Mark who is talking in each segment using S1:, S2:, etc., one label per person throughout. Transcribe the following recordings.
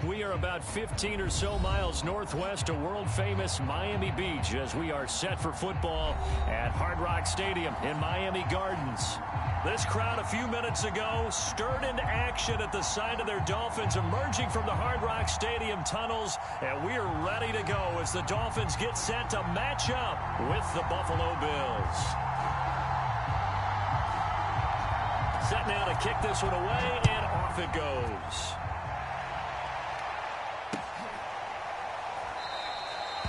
S1: We are about 15 or so miles northwest of world-famous Miami Beach as we are set for football at Hard Rock Stadium in Miami Gardens. This crowd a few minutes ago stirred into action at the sight of their Dolphins emerging from the Hard Rock Stadium tunnels, and we are ready to go as the Dolphins get set to match up with the Buffalo Bills. Set now to kick this one away, and off it goes.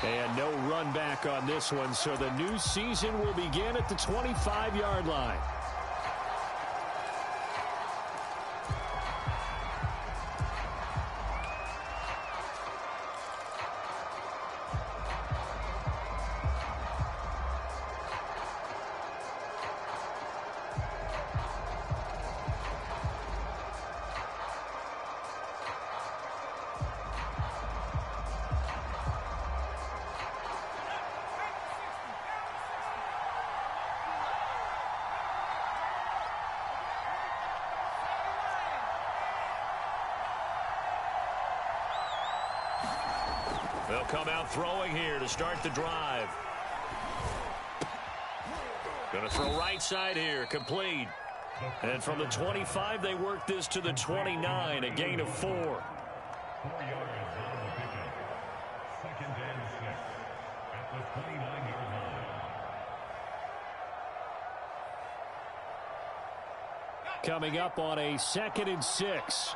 S1: And no run back on this one, so the new season will begin at the 25-yard line. They'll come out throwing here to start the drive. Going to throw right side here, complete. And from the 25, they work this to the 29, a gain of 4. 4 yards on the pickup. 2nd and 6 at the 29-yard line. Coming up on a 2nd and 6.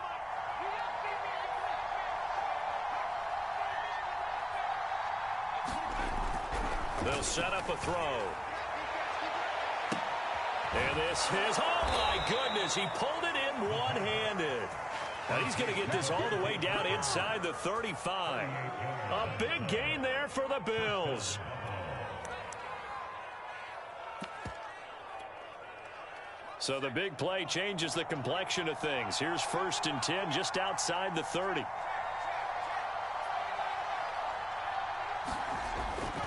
S1: They'll set up a throw. And this is, oh my goodness, he pulled it in one-handed. Now he's going to get this all the way down inside the 35. A big gain there for the Bills. So the big play changes the complexion of things. Here's 1st and 10 just outside the 30.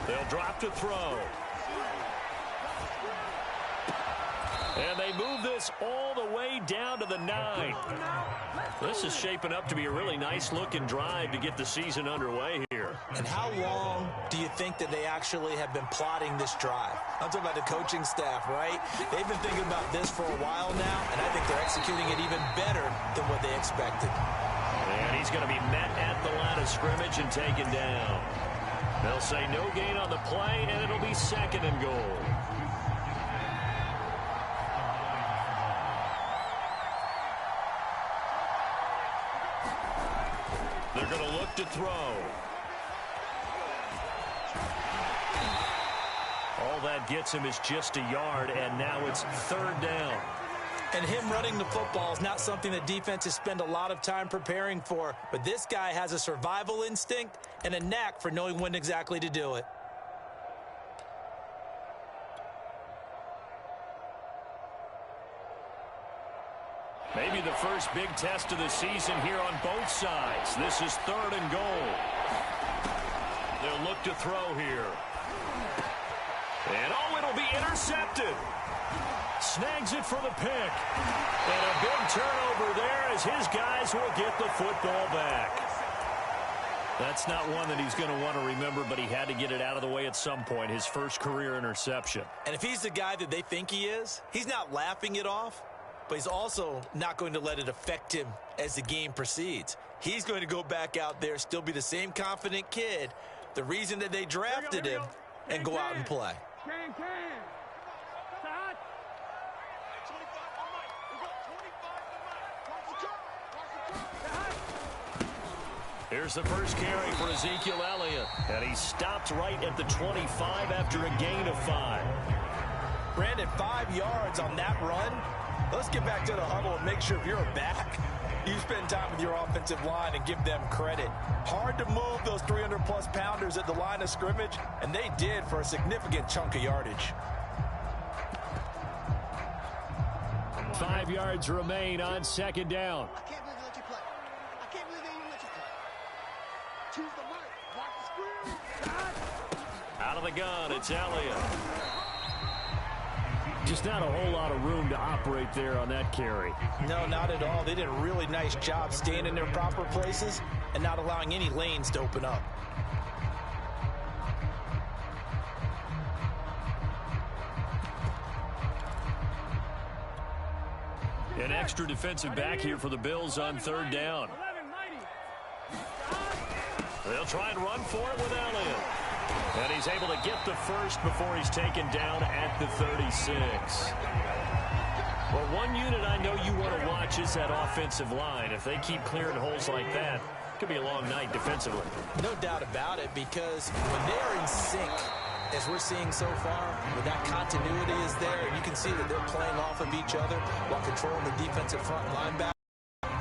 S1: They'll drop to throw. And they move this all the way down to the 9. This is shaping up to be a really nice-looking drive to get the season underway here.
S2: And how long do you think that they actually have been plotting this drive? I'm talking about the coaching staff, right? They've been thinking about this for a while now, and I think they're executing it even better than what they expected.
S1: And he's going to be met at the line of scrimmage and taken down. They'll say no gain on the play, and it'll be 2nd and goal. They're going to look to throw. All that gets him is just a yard, and now it's 3rd down.
S2: And him running the football is not something that defenses spend a lot of time preparing for. But this guy has a survival instinct and a knack for knowing when exactly to do it.
S1: Maybe the first big test of the season here on both sides. This is 3rd and goal. They'll look to throw here. And, oh, it'll be intercepted. Snags it for the pick. And a big turnover there as his guys will get the football back. That's not one that he's going to want to remember, but he had to get it out of the way at some point, his first career interception.
S2: And if he's the guy that they think he is, he's not laughing it off, but he's also not going to let it affect him as the game proceeds. He's going to go back out there, still be the same confident kid, the reason that they drafted him, and go out and play.
S1: Here's the first carry for Ezekiel Elliott. And he stopped right at the 25 after a gain of 5.
S2: Brandon, 5 yards on that run. Let's get back to the huddle and make sure if you're a back, you spend time with your offensive line and give them credit. Hard to move those 300-plus pounders at the line of scrimmage, and they did for a significant chunk of yardage.
S1: 5 yards remain on 2nd down.
S3: I can't believe they let you play. I can't believe they even let you play. Choose the mark. Mark the screen.
S1: Out of the gun, it's Elliott. Just not a whole lot of room to operate there on that carry.
S2: No, not at all. They did a really nice job staying in their proper places and not allowing any lanes to open up.
S1: An extra defensive back here for the Bills on third down. They'll try and run for it with Elliott. And he's able to get the first before he's taken down at the 36. Well, one unit I know you want to watch is that offensive line. If they keep clearing holes like that, it could be a long night defensively.
S2: No doubt about it, because when they're in sync, as we're seeing so far, when that continuity is there, and you can see that they're playing off of each other while controlling the defensive front linebacker,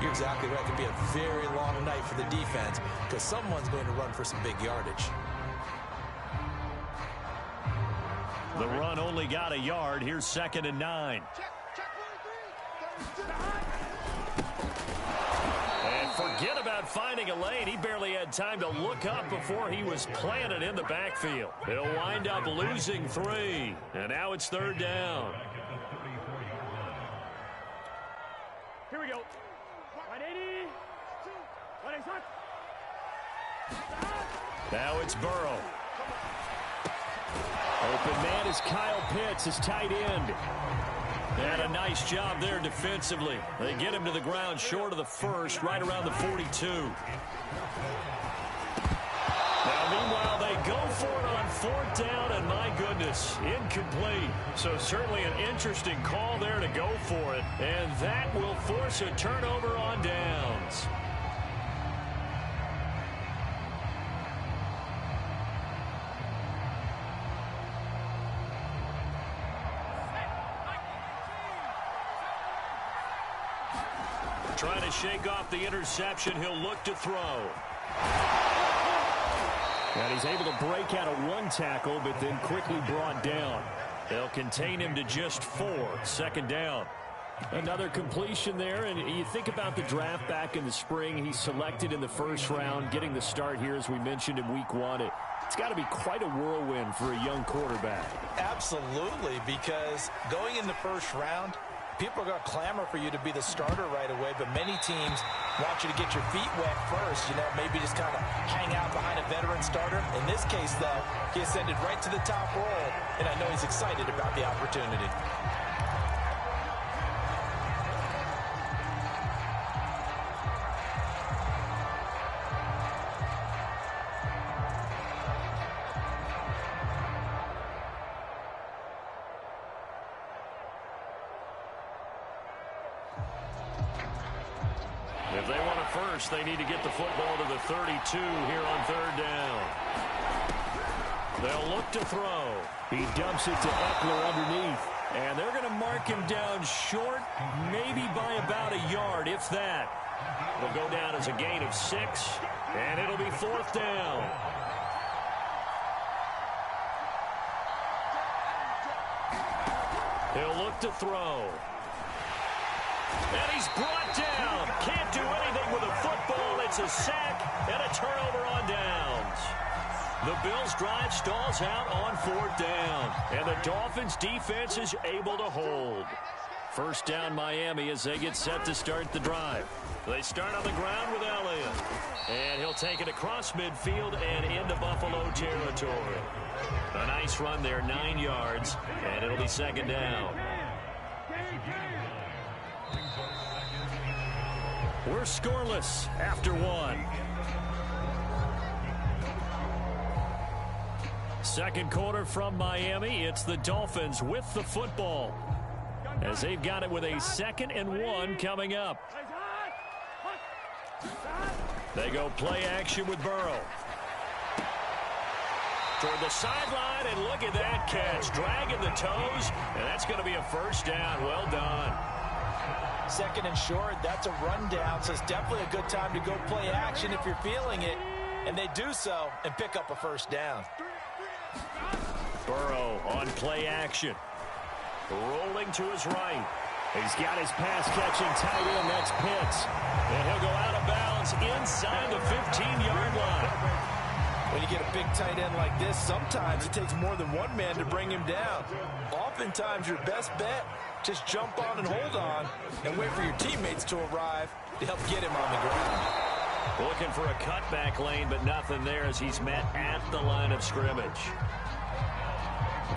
S2: you're exactly right. It could be a very long night for the defense because someone's going to run for some big yardage.
S1: The run only got a yard. Here's 2nd and 9. And forget about finding a lane. He barely had time to look up before he was planted in the backfield. He'll wind up losing 3. And now it's 3rd down.
S4: Here we go. 180. 180.
S1: Now it's Burrow. Open man is Kyle Pitts, his tight end. And a nice job there defensively. They get him to the ground short of the first, right around the 42. Now, meanwhile, they go for it on 4th down, and my goodness, incomplete. So certainly an interesting call there to go for it, and that will force a turnover on downs. Trying to shake off the interception. He'll look to throw. And he's able to break out of 1 tackle, but then quickly brought down. They'll contain him to just 4. 2nd down. Another completion there, and you think about the draft back in the spring. He's selected in the 1st round, getting the start here, as we mentioned, in week 1. It's got to be quite a whirlwind for a young quarterback.
S2: Absolutely, because going in the 1st round, people are going to clamor for you to be the starter right away, but many teams want you to get your feet wet first, maybe just kind of hang out behind a veteran starter. In this case, though, he ascended right to the top role, and I know he's excited about the opportunity.
S1: If they want a first, they need to get the football to the 32 here on 3rd down. They'll look to throw. He dumps it to Eckler underneath. And they're going to mark him down short, maybe by about a yard, if that. It'll go down as a gain of 6, and it'll be 4th down. He'll look to throw. And he's brought down. Can't do anything with a football. It's a sack and a turnover on downs. The Bills' drive stalls out on 4th down. And the Dolphins' defense is able to hold. 1st down Miami as they get set to start the drive. They start on the ground with Elliott. And he'll take it across midfield and into Buffalo territory. A nice run there, 9 yards. And it'll be 2nd down. We're scoreless after 1. 2nd quarter from Miami. It's the Dolphins with the football, as they've got it with a 2nd and 1 coming up. They go play action with Burrow. Toward the sideline, and look at that catch. Dragging the toes, and that's going to be a 1st down. Well done.
S2: 2nd and short, that's a rundown, so it's definitely a good time to go play action if you're feeling it. And they do so and pick up a 1st down.
S1: Burrow on play action. Rolling to his right. He's got his pass-catching tight end. That's Pitts. And he'll go out of bounds inside the 15-yard line.
S2: When you get a big tight end like this, sometimes it takes more than one man to bring him down. Oftentimes, your best bet, just jump on and hold on and wait for your teammates to arrive to help get him on the ground.
S1: Looking for a cutback lane, but nothing there as he's met at the line of scrimmage.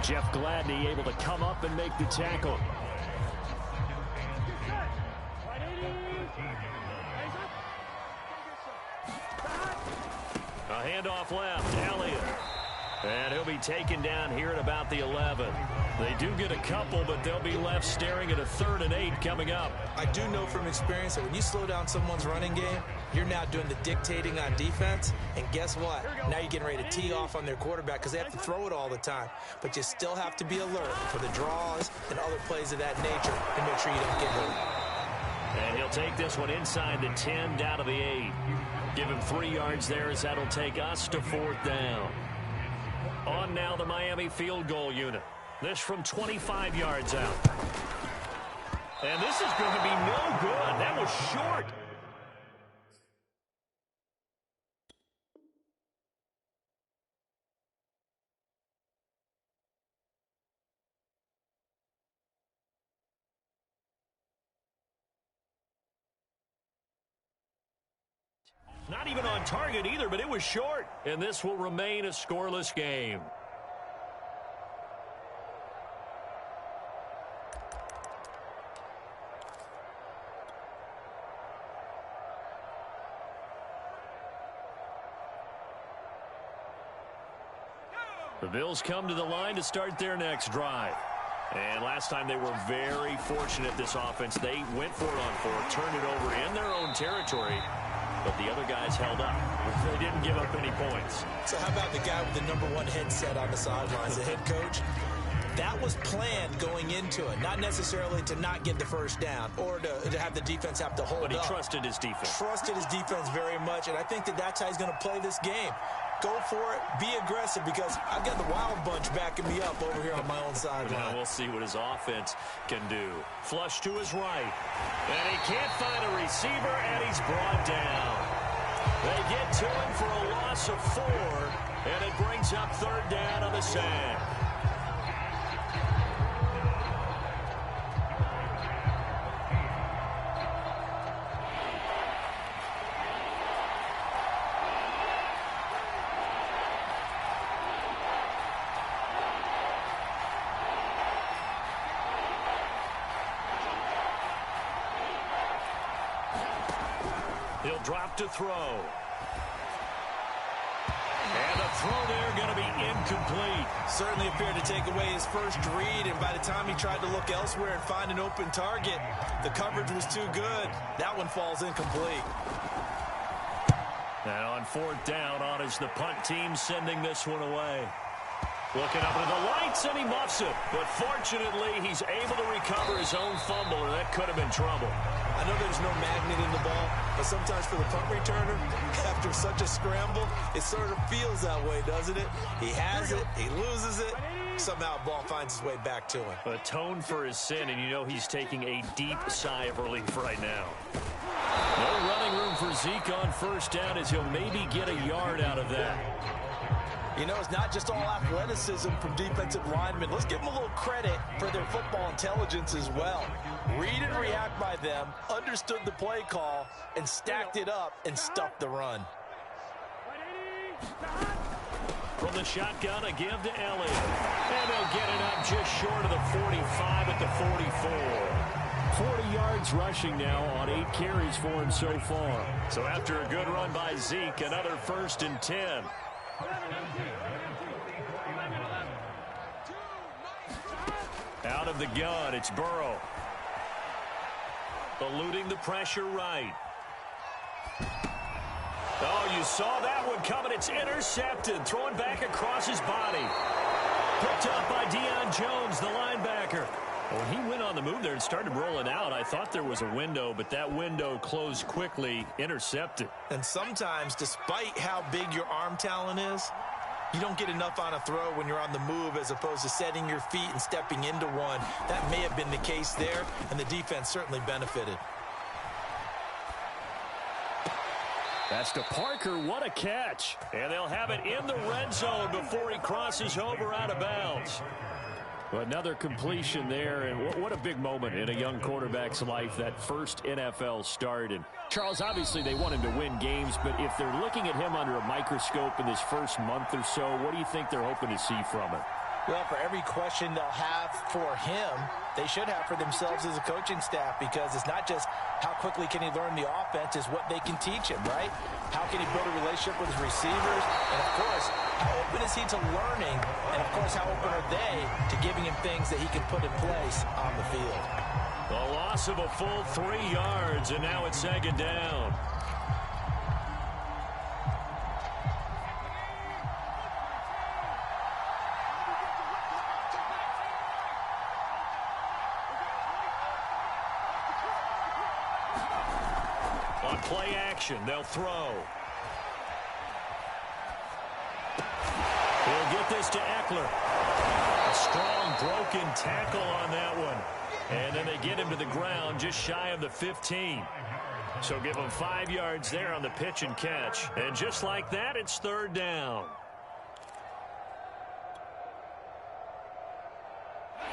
S4: Jeff Gladney able to come up and make the tackle.
S1: A handoff left, Elliott. And he'll be taken down here at about the 11. They do get a couple, but they'll be left staring at a 3rd and 8 coming up.
S2: I do know from experience that when you slow down someone's running game, you're now doing the dictating on defense. And guess what? Now you're getting ready to tee off on their quarterback because they have to throw it all the time. But you still have to be alert for the draws and other plays of that nature and make sure you don't get hurt.
S1: And he'll take this one inside the 10, down to the 8. Give him 3 yards there as that'll take us to 4th down. On now the Miami field goal unit. This from 25 yards out. And this is going to be no good. That was short. Not even on target either, but it was short. And this will remain a scoreless game. The Bills come to the line to start their next drive. And last time they were very fortunate, this offense. They went for it on 4th, turned it over in their own territory. But the other guys held up. They didn't give up any points.
S2: So how about the guy with the #1 headset on the sidelines, the head coach? That was planned going into it. Not necessarily to not get the first down or to have the defense have to hold up.
S1: But he trusted his defense.
S2: Trusted his defense very much, and I think that's how he's going to play this game. Go for it. Be aggressive because I've got the wild bunch backing me up over here on my own sideline.
S1: Now we'll see what his offense can do. Flush to his right. And he can't find a receiver, and he's brought down. They get to him for a loss of 4, and it brings up 3rd down on the sand. He'll drop to throw. And the throw there going to be incomplete.
S2: Certainly appeared to take away his first read, and by the time he tried to look elsewhere and find an open target, the coverage was too good. That one falls incomplete.
S1: And on 4th down, on is the punt team sending this one away. Looking up into the lights, and he muffs it. But fortunately, he's able to recover his own fumble, or that could have been trouble.
S2: I know there's no magnet in the ball, but sometimes for the punt returner, after such a scramble, it sort of feels that way, doesn't it? He has it, he loses it, somehow the ball finds its way back to him.
S1: Atone for his sin, and you know he's taking a deep sigh of relief right now. No running room for Zeke on 1st down as he'll maybe get a yard out of that.
S2: You know, it's not just all athleticism from defensive linemen. Let's give them a little credit for their football intelligence as well. Read and react by them, understood the play call, and stacked it up and stuffed the run.
S1: From the shotgun, a give to Elliott. And they'll get it up just short of the 45 at the 44. 40 yards rushing now on 8 carries for him so far. So after a good run by Zeke, another 1st and 10. Out of the gun, it's Burrow. Eluding the pressure right. Oh, you saw that one coming. It's intercepted. Throwing back across his body. Picked up by Deion Jones, the linebacker. When he went on the move there and started rolling out, I thought there was a window, but that window closed quickly, intercepted.
S2: And sometimes, despite how big your arm talent is, you don't get enough on a throw when you're on the move as opposed to setting your feet and stepping into one. That may have been the case there, and the defense certainly benefited.
S1: That's to Parker. What a catch. And they'll have it in the red zone before he crosses over out of bounds. Another completion there, and what a big moment in a young quarterback's life, that first NFL start. And Charles, obviously they want him to win games, but if they're looking at him under a microscope in this first month or so, what do you think they're hoping to see from him?
S2: Well, for every question they'll have for him, they should have for themselves as a coaching staff, because it's not just how quickly can he learn the offense, it's what they can teach him, right? How can he build a relationship with his receivers? And, of course, how open is he to learning? And, of course, how open are they to giving him things that he can put in place on the field?
S1: A loss of a full 3 yards, and now it's second down. On play action, they'll throw. He'll get this to Eckler. A strong broken tackle on that one. And then they get him to the ground just shy of the 15. So give him 5 yards there on the pitch and catch. And just like that, it's third down.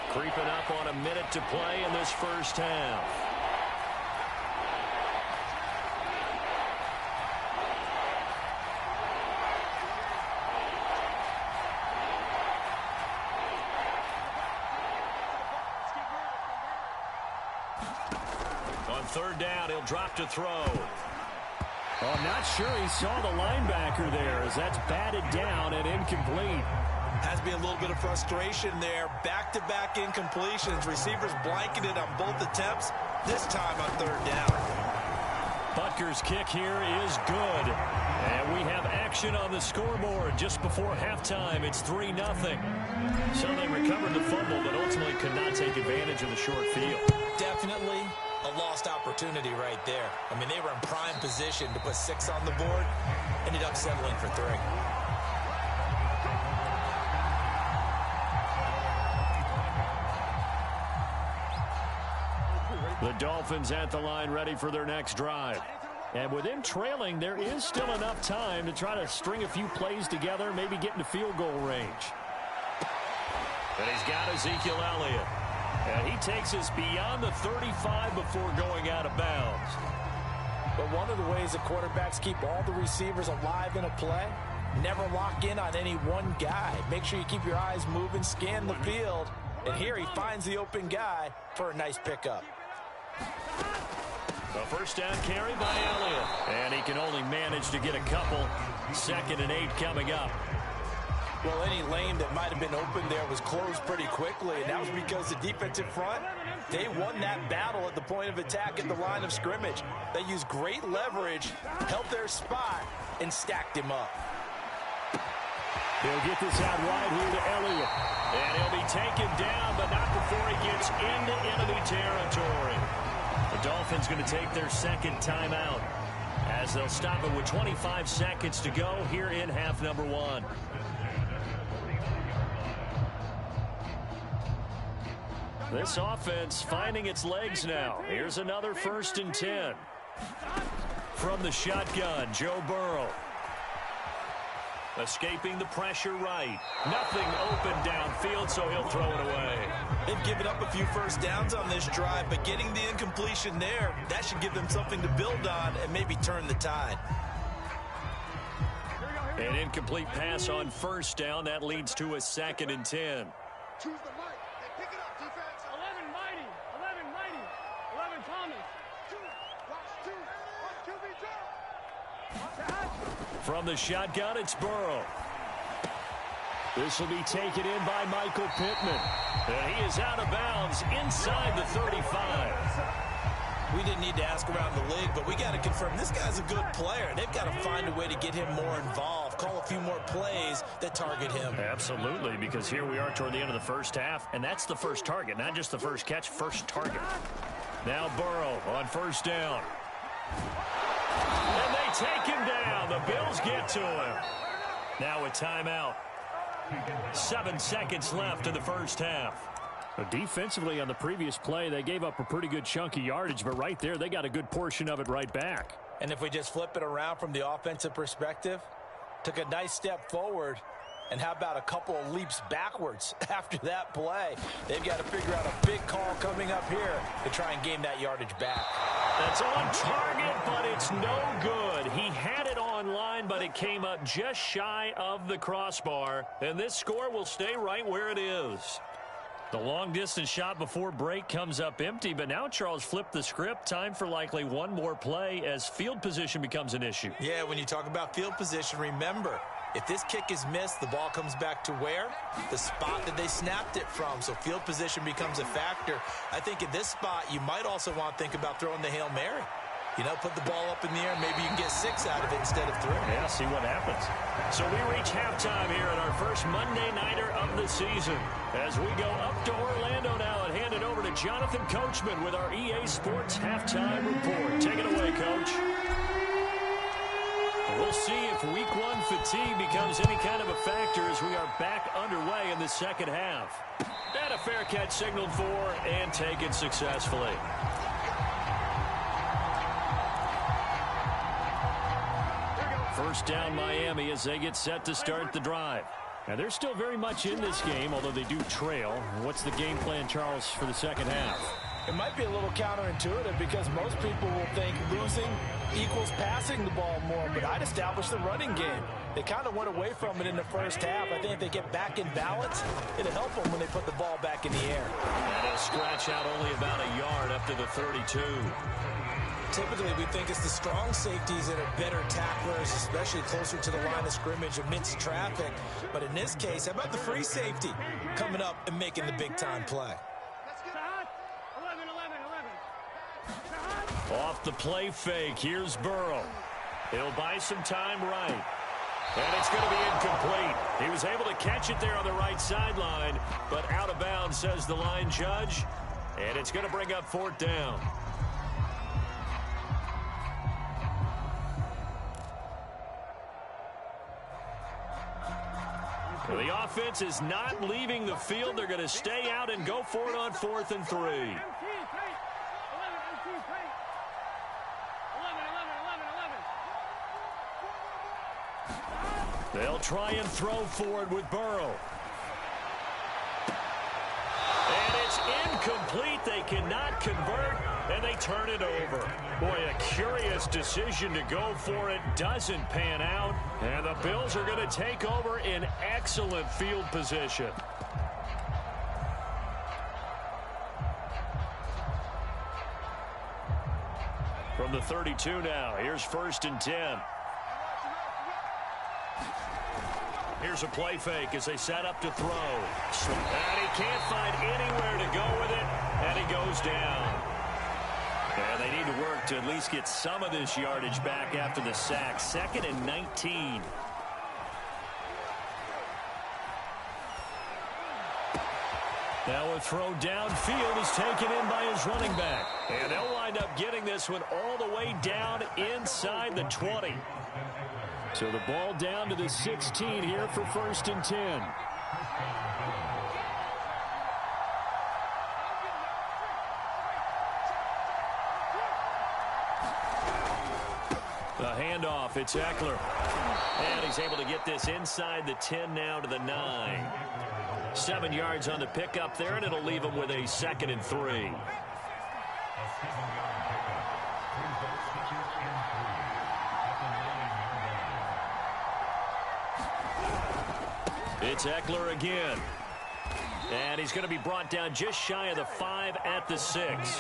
S1: Creeping up on a minute to play in this first half. Third down, he'll drop to throw. Oh, I'm not sure he saw the linebacker there, as that's batted down and incomplete.
S2: Has to be a little bit of frustration there. Back-to-back incompletions. Receivers blanketed on both attempts, this time on third down.
S1: Butker's kick here is good. And we have action on the scoreboard just before halftime. It's 3-0. So they recovered the fumble, but ultimately could not take advantage of the short field.
S2: Definitely a lost opportunity right there. I mean, they were in prime position to put 6 on the board. Ended up settling for 3.
S1: The Dolphins at the line, ready for their next drive. And with him trailing, there is still enough time to try to string a few plays together, maybe get into field goal range. And he's got Ezekiel Elliott. And he takes us beyond the 35 before going out of bounds.
S2: But one of the ways that quarterbacks keep all the receivers alive in a play, never lock in on any one guy. Make sure you keep your eyes moving, scan the field. And here he finds the open guy for a nice pickup.
S1: A first down carry by Elliott. And he can only manage to get a couple. 2nd and 8 coming up.
S2: Well, any lane that might have been open there was closed pretty quickly, and that was because the defensive front, they won that battle at the point of attack at the line of scrimmage. They used great leverage, held their spot, and stacked him up.
S1: He'll get this out wide here to Elliott. And he'll be taken down, but not before he gets into enemy territory. The Dolphins going to take their second timeout as they'll stop it with 25 seconds to go here in half number 1. This offense finding its legs now. Here's another 1st and 10. From the shotgun, Joe Burrow. Escaping the pressure right. Nothing open downfield, so he'll throw it away.
S2: They've given up a few first downs on this drive, but getting the incompletion there, that should give them something to build on and maybe turn the tide.
S1: An incomplete pass on first down. That leads to a 2nd and 10.
S3: Choose the mic. They pick it up, defense. 11 Mighty. 11 Mighty. 11 Thomas. 2. Watch 2. Watch QB jump.
S1: From the shotgun, it's Burrow. This will be taken in by Michael Pittman. And he is out of bounds inside the 35.
S2: We didn't need to ask around the league, but we got to confirm this guy's a good player. They've got to find a way to get him more involved, call a few more plays that target him.
S1: Absolutely, because here we are toward the end of the first half, and that's the first target, not just the first catch, first target. Now Burrow on first down. And they take him down. The Bills get to him. Now a timeout. 7 seconds left in the first half. But defensively on the previous play, they gave up a pretty good chunk of yardage, but right there, they got a good portion of it right back.
S2: And if we just flip it around from the offensive perspective, took a nice step forward, And how about a couple of leaps backwards after that play? They've got to figure out a big call coming up here to try and gain that yardage back.
S1: That's on target, but it's no good. He had it on line, but it came up just shy of the crossbar. And this score will stay right where it is. The long-distance shot before break comes up empty, but now Charles flipped the script. Time for likely one more play as field position becomes an issue.
S2: Yeah, when you talk about field position, remember, if this kick is missed, the ball comes back to where? The spot that they snapped it from. So field position becomes a factor. I think in this spot, you might also want to think about throwing the Hail Mary. You know, put the ball up in the air. Maybe you can get 6 out of it instead of 3.
S1: Yeah, see what happens. So we reach halftime here at our first Monday Nighter of the season. As we go up to Orlando now and hand it over to Jonathan Coachman with our EA Sports Halftime Report. Take it away, Coach. We'll see if Week 1 fatigue becomes any kind of a factor as we are back underway in the second half. And a fair catch signaled for and taken successfully. First down Miami as they get set to start the drive. Now they're still very much in this game, although they do trail. What's the game plan, Charles, for the second half?
S2: It might be a little counterintuitive because most people will think losing equals passing the ball more, but I'd establish the running game. They kind of went away from it in the first half. I think if they get back in balance, it'll help them when they put the ball back in the air.
S1: And it'll scratch out only about a yard up to the 32.
S2: Typically, we think it's the strong safeties that are better tacklers, especially closer to the line of scrimmage amidst traffic. But in this case, how about the free safety coming up and making the big-time play?
S1: Off the play fake, here's Burrow. He'll buy some time right. And it's going to be incomplete. He was able to catch it there on the right sideline, but out of bounds, says the line judge. And it's going to bring up 4th down. The offense is not leaving the field. They're going to stay out and go for it on 4th and 3. They'll try and throw forward with Burrow. And it's incomplete. They cannot convert, and they turn it over. Boy, a curious decision to go for it. Doesn't pan out, and the Bills are going to take over in excellent field position. From the 32 now, here's 1st and 10. Here's a play fake as they set up to throw. And he can't find anywhere to go with it, and he goes down. And they need to work to at least get some of this yardage back after the sack. 2nd and 19. Now a throw downfield is taken in by his running back. And they'll wind up getting this one all the way down inside the 20. So the ball down to the 16 here for 1st and 10. The handoff, it's Eckler. And he's able to get this inside the 10 now to the 9. 7 yards on the pickup there, and it'll leave him with a 2nd and 3. It's Eckler again. And he's going to be brought down just shy of the 5 at the 6.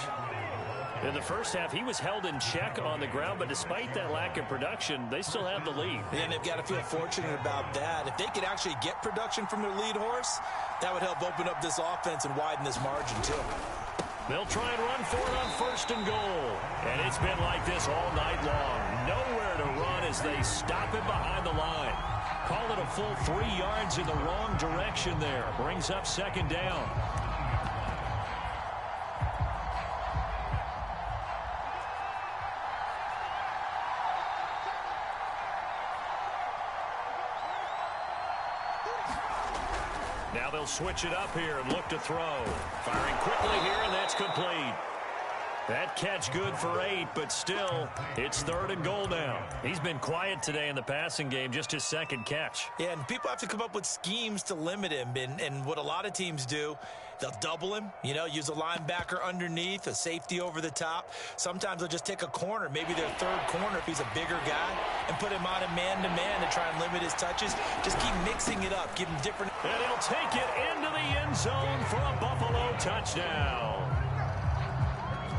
S1: In the first half, he was held in check on the ground, but despite that lack of production, they still have the lead.
S2: And they've got to feel fortunate about that. If they could actually get production from their lead horse, that would help open up this offense and widen this margin, too.
S1: They'll try and run for it on 1st and goal. And it's been like this all night long. Nowhere to run as they stop him behind the line. Call it a full 3 yards in the wrong direction there. Brings up 2nd down. Now they'll switch it up here and look to throw. Firing quickly here, and that's complete. That catch good for 8, but still, it's 3rd and goal now. He's been quiet today in the passing game, just his 2nd catch.
S2: Yeah, and people have to come up with schemes to limit him. And what a lot of teams do, they'll double him, use a linebacker underneath, a safety over the top. Sometimes they'll just take a corner, maybe their 3rd corner if he's a bigger guy, and put him on a man-to-man to try and limit his touches. Just keep mixing it up, give him different.
S1: And he'll take it into the end zone for a Buffalo touchdown.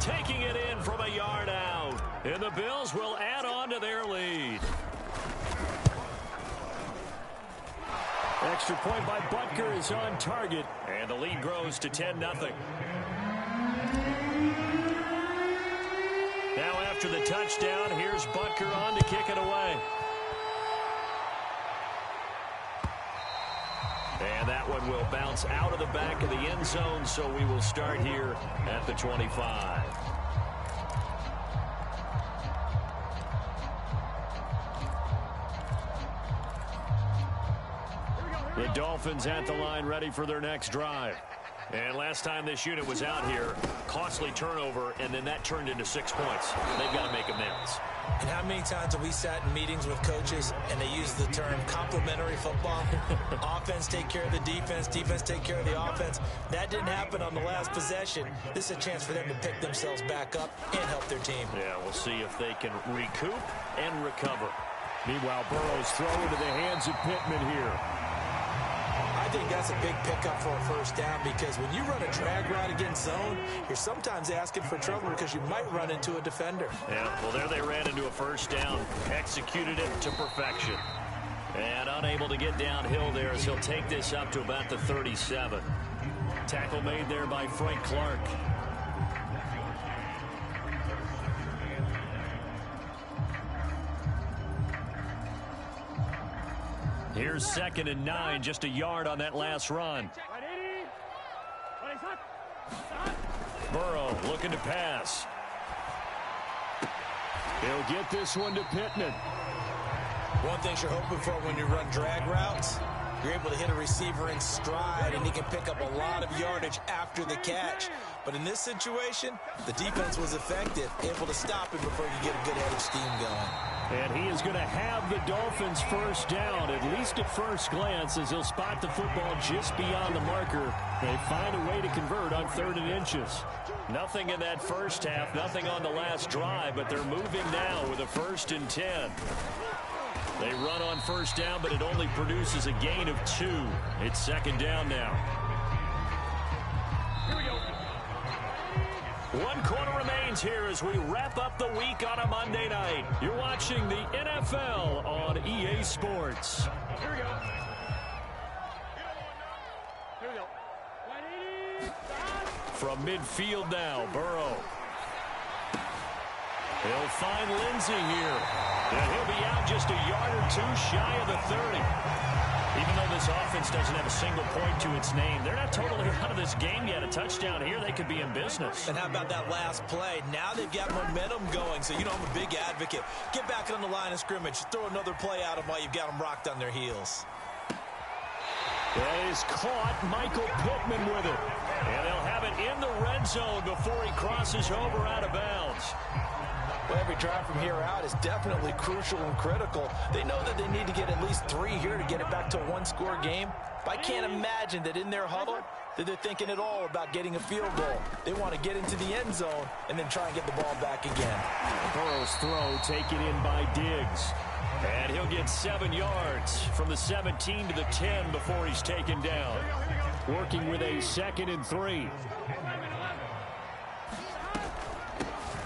S1: Taking it in from a yard out. And the Bills will add on to their lead. Extra point by Butker is on target. And the lead grows to 10-0. Now after the touchdown, here's Butker on to kick it away. And that one will bounce out of the back of the end zone, so we will start here at the 25. The Dolphins at the line ready for their next drive. And last time this unit was out here, costly turnover, and then that turned into 6 points. They've got to make amends.
S2: And how many times have we sat in meetings with coaches and they use the term complementary football? Offense take care of the defense, defense take care of the offense. That didn't happen on the last possession. This is a chance for them to pick themselves back up and help their team.
S1: Yeah, we'll see if they can recoup and recover. Meanwhile, Burrow's throw into the hands of Pittman here.
S2: I think that's a big pickup for a first down because when you run a drag route against zone, you're sometimes asking for trouble because you might run into a defender.
S1: Yeah, well, there they ran into a first down, executed it to perfection. And unable to get downhill there as he'll take this up to about the 37. Tackle made there by Frank Clark. Here's 2nd and 9, just a yard on that last run. Burrow looking to pass. He'll get this one to Pittman.
S2: One thing you're hoping for when you run drag routes, you're able to hit a receiver in stride, and he can pick up a lot of yardage after the catch. But in this situation, the defense was effective, able to stop him before he could get a good head of steam going.
S1: And he is going to have the Dolphins first down, at least at first glance, as he'll spot the football just beyond the marker. They find a way to convert on 3rd and inches. Nothing in that first half, nothing on the last drive, but they're moving now with a 1st and 10. They run on first down, but it only produces a gain of 2. It's 2nd down now.
S3: Here we go.
S1: 1 quarter remains here as we wrap up the week on a Monday night. You're watching the NFL on EA Sports.
S3: Here we go. Here we go. 180.
S1: From midfield now, Burrow. He'll find Lindsey here. And he'll be out just a yard or 2 shy of the 30. Even though this offense doesn't have a single point to its name, they're not totally out of this game yet. A touchdown here, they could be in business.
S2: And how about that last play? Now they've got momentum going, so I'm a big advocate. Get back on the line of scrimmage. Throw another play at them while you've got them rocked on their heels.
S1: That is caught. Michael Pittman with it. And they'll have it in the red zone before he crosses over out of bounds.
S2: Well, every drive from here out is definitely crucial and critical. They know that they need to get at least 3 here to get it back to a 1-score game. But I can't imagine that in their huddle that they're thinking at all about getting a field goal. They want to get into the end zone and then try and get the ball back again.
S1: Burrow's throw taken in by Diggs. And he'll get 7 yards from the 17 to the 10 before he's taken down. Working with a 2nd and 3.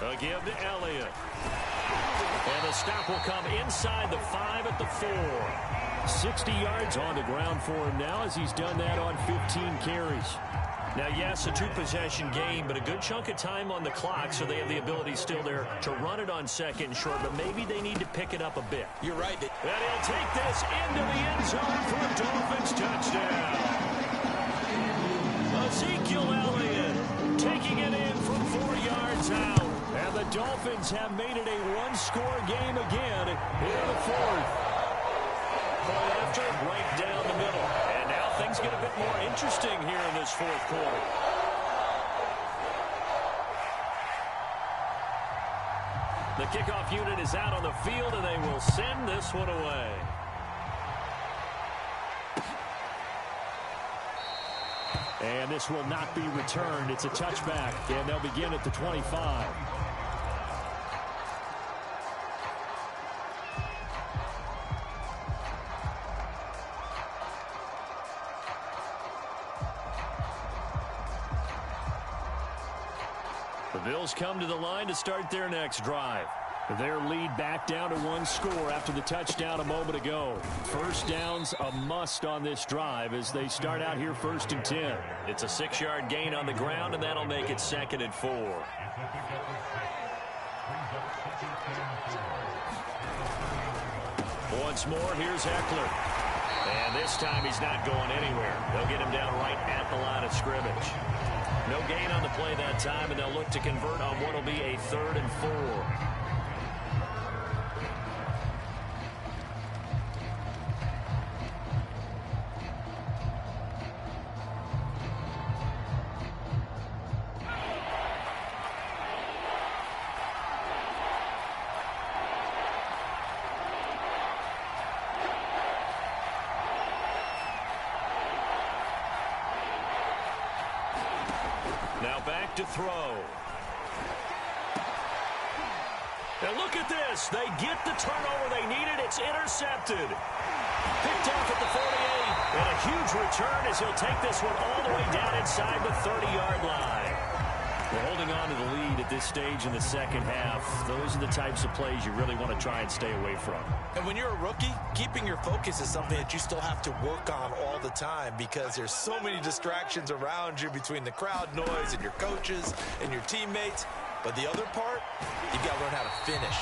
S1: A give to Elliott. And the stop will come inside the 5 at the 4. 60 yards on the ground for him now as he's done that on 15 carries. Now, yes, a 2-possession game, but a good chunk of time on the clock, so they have the ability still there to run it on 2nd and short, but maybe they need to pick it up a bit.
S2: You're right.
S1: And he'll take this into the end zone for a Dolphins touchdown. Ezekiel Elliott taking it in from 4 yards out. And the Dolphins have made it a 1-score game again in the 4th. Point after, right down the middle. And now things get a bit more interesting here in this 4th quarter. The kickoff unit is out on the field, and they will send this one away. And this will not be returned. It's a touchback, and they'll begin at the 25. The Bills come to the line to start their next drive. Their lead back down to 1 score after the touchdown a moment ago. First down's a must on this drive as they start out here 1st and 10. It's a 6-yard gain on the ground, and that'll make it 2nd and 4. Once more, here's Eckler. And this time he's not going anywhere. They'll get him down right at the line of scrimmage. No gain on the play that time, and they'll look to convert on what will be a 3rd and 4. Now back to throw. And look at this. They get the turnover they needed. It's intercepted. Picked off at the 48. And a huge return as he'll take this one all the way down inside the 30-yard line. We're holding on to the lead at this stage in the second half. Those are the types of plays you really want to try and stay away from.
S2: And when you're a rookie, keeping your focus is something that you still have to work on all the time because there's so many distractions around you between the crowd noise and your coaches and your teammates. But the other part, you've got to learn how to finish.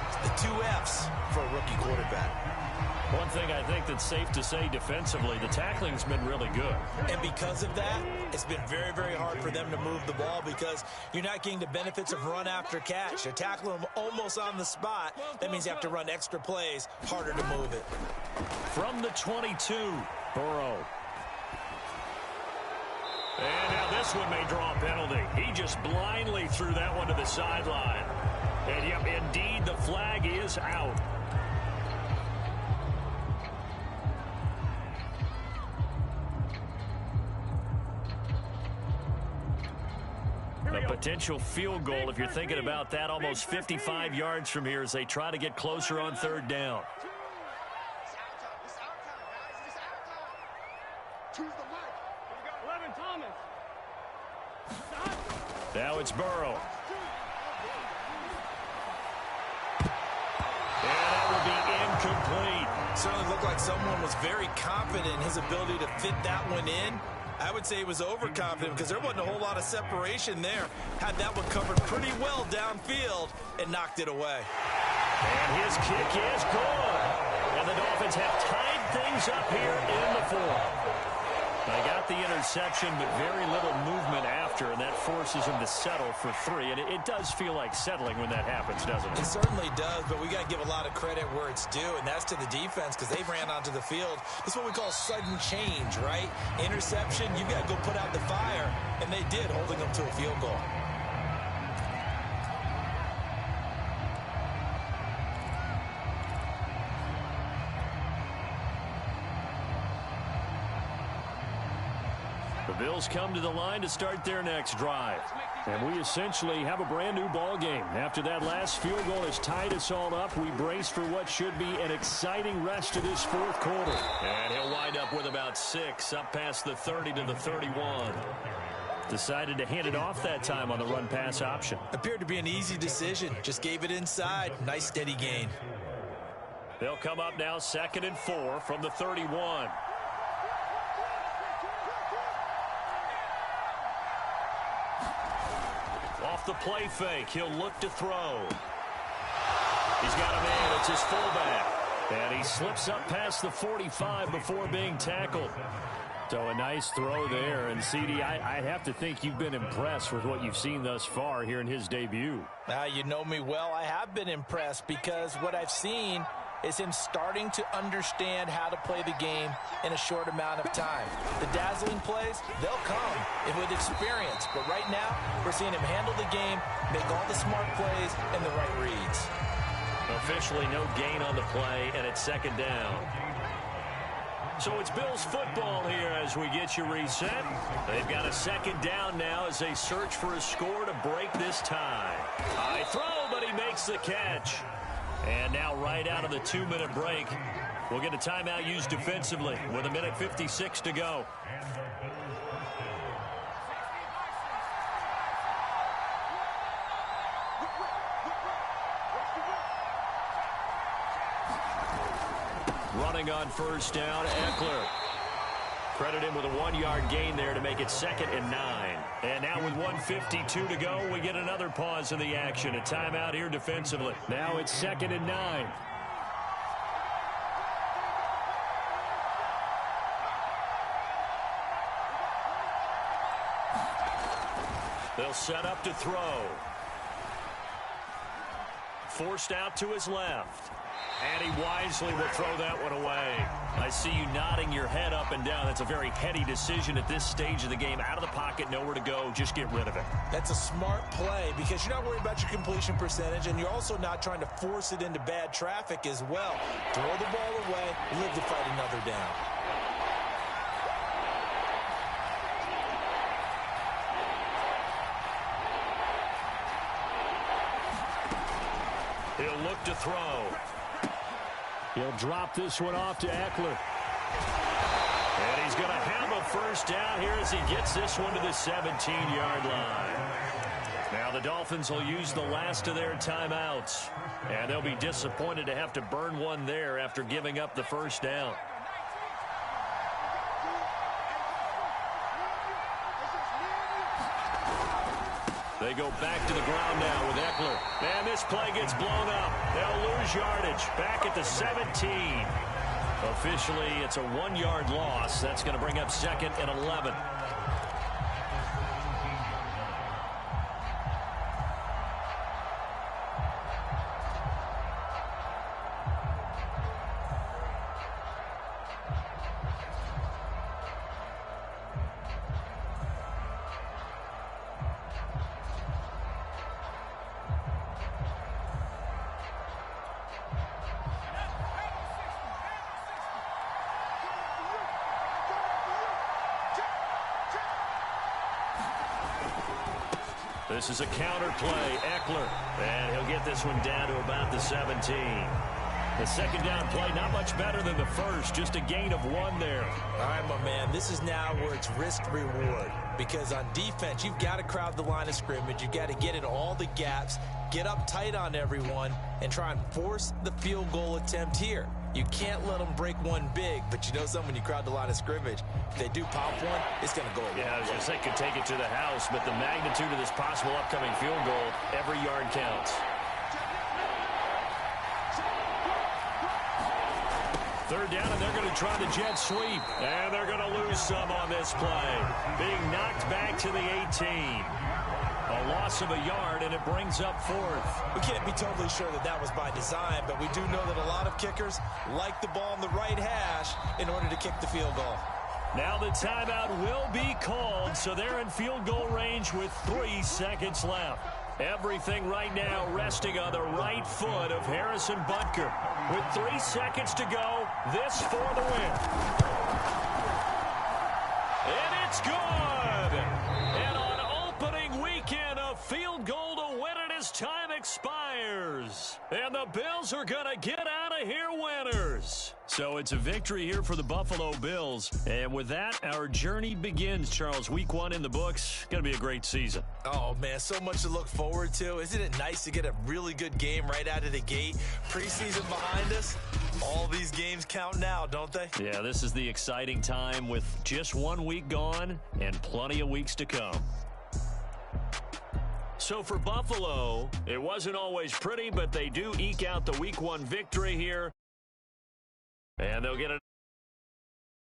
S2: It's the 2 F's for a rookie quarterback.
S1: One thing I think that's safe to say defensively, the tackling's been really good.
S2: And because of that, it's been very, very hard for them to move the ball because you're not getting the benefits of run after catch. You're tackling them almost on the spot. That means you have to run extra plays, harder to move it.
S1: From the 22, Burrow. And now this one may draw a penalty. He just blindly threw that one to the sideline. And yep, indeed, the flag is out. A potential field goal, if you're thinking about that, almost 55 yards from here as they try to get closer on 3rd down. Now it's Burrow. And that will be incomplete.
S2: Certainly looked like someone was very confident in his ability to fit that one in. I would say he was overconfident because there wasn't a whole lot of separation there. Had that one covered pretty well downfield and knocked it away.
S1: And his kick is good. And the Dolphins have tied things up here in the 4th. They got the interception, but very little movement after, and that forces him to settle for 3. And it does feel like settling when that happens, doesn't it?
S2: It certainly does, but we got to give a lot of credit where it's due, and that's to the defense because they ran onto the field. This is what we call sudden change, right? Interception, you got to go put out the fire, and they did, holding them to a field goal.
S1: The Bills come to the line to start their next drive. And we essentially have a brand new ball game. After that last field goal has tied us all up, we brace for what should be an exciting rest of this 4th quarter. And he'll wind up with about 6 up past the 30 to the 31. Decided to hand it off that time on the run-pass option.
S2: Appeared to be an easy decision. Just gave it inside. Nice steady gain.
S1: They'll come up now 2nd and 4 from the 31. Off the play fake, he'll look to throw. He's got a man, it's his fullback. And he slips up past the 45 before being tackled. So a nice throw there. And, CD, I'd have to think you've been impressed with what you've seen thus far here in his debut.
S2: You know me well. I have been impressed because what I've seen is him starting to understand how to play the game in a short amount of time. The dazzling plays, they'll come. with experience. But right now, we're seeing him handle the game, make all the smart plays, and the right reads.
S1: Officially no gain on the play, and it's second down. So it's Bills football here as we get you reset. They've got a second down now as they search for a score to break this tie. High throw, but he makes the catch. And now right out of the 2-minute break, we'll get a timeout used defensively with 1:56 to go. Running on first down, Eckler. Credit him with a 1-yard gain there to make it 2nd and 9. And now with 1:52 to go, we get another pause in the action. A timeout here defensively. Now it's 2nd and 9. They'll set up to throw. Forced out to his left. And he wisely will throw that one away. I see you nodding your head up and down. That's a very heady decision at this stage of the game. Out of the pocket, nowhere to go. Just get rid of it.
S2: That's a smart play because you're not worried about your completion percentage, and you're also not trying to force it into bad traffic as well. Throw the ball away, live to fight another down.
S1: He'll look to throw. He'll drop this one off to Eckler. And he's going to have a first down here as he gets this one to the 17-yard line. Now the Dolphins will use the last of their timeouts. And they'll be disappointed to have to burn one there after giving up the first down. They go back to the ground now with Eckler. And this play gets blown up. They'll lose yardage. Back at the 17. Officially, it's a 1-yard loss. That's going to bring up 2nd and 11. This is a counter play. Eckler. And he'll get this one down to about the 17. The second down play, not much better than the first. Just a gain of 1 there.
S2: All right, my man. This is now where it's risk-reward. Because on defense, you've got to crowd the line of scrimmage. You've got to get in all the gaps, get up tight on everyone, and try and force the field goal attempt here. You can't let them break one big, but you know something, when you crowd the line of scrimmage, if they do pop one, it's going to go away.
S1: Yeah, I was going to say could take it to the house, but the magnitude of this possible upcoming field goal, every yard counts. Third down, and they're going to try the jet sweep. And they're going to lose some on this play. Being knocked back to the 18. A loss of a yard, and it brings up 4th.
S2: We can't be totally sure that that was by design, but we do know that a lot of kickers like the ball on the right hash in order to kick the field goal.
S1: Now the timeout will be called, so they're in field goal range with 3 seconds left. Everything right now resting on the right foot of Harrison Butker. With 3 seconds to go, this for the win. And it's good! And on opening weekend, a field goal to win it as time expires. And the Bills are going to get out of here winners. So it's a victory here for the Buffalo Bills. And with that, our journey begins, Charles. Week 1 in the books. Going to be a great season.
S2: Oh, man, so much to look forward to. Isn't it nice to get a really good game right out of the gate? Preseason behind us. All these games count now, don't they?
S1: Yeah, this is the exciting time with just 1 week gone and plenty of weeks to come. So for Buffalo, it wasn't always pretty, but they do eke out the Week 1 victory here. And they'll get it.